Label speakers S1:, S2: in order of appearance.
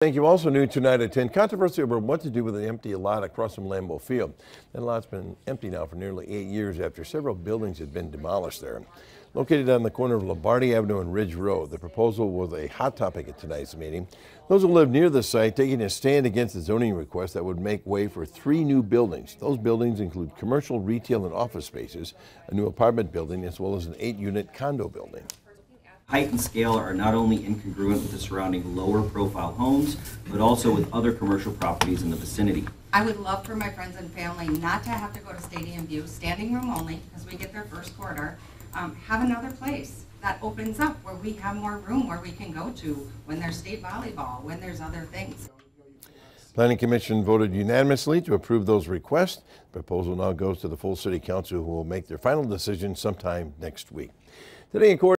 S1: Thank you. Also new tonight at 10, controversy over what to do with an empty lot across from Lambeau Field. That lot's been empty now for nearly 8 years after several buildings had been demolished there. Located on the corner of Lombardi Avenue and Ridge Road, the proposal was a hot topic at tonight's meeting. Those who live near the site taking a stand against the zoning request that would make way for 3 new buildings. Those buildings include commercial, retail, and office spaces, a new apartment building, as well as an 8-unit condo building.
S2: Height and scale are not only incongruent with the surrounding lower profile homes, but also with other commercial properties in the vicinity.
S3: I would love for my friends and family not to have to go to Stadium View, standing room only, because we get their first quarter. Have another place that opens up where we have more room where we can go to when there's state volleyball, when there's other things.
S1: Planning Commission voted unanimously to approve those requests. The proposal now goes to the full City Council, who will make their final decision sometime next week. Today, in court.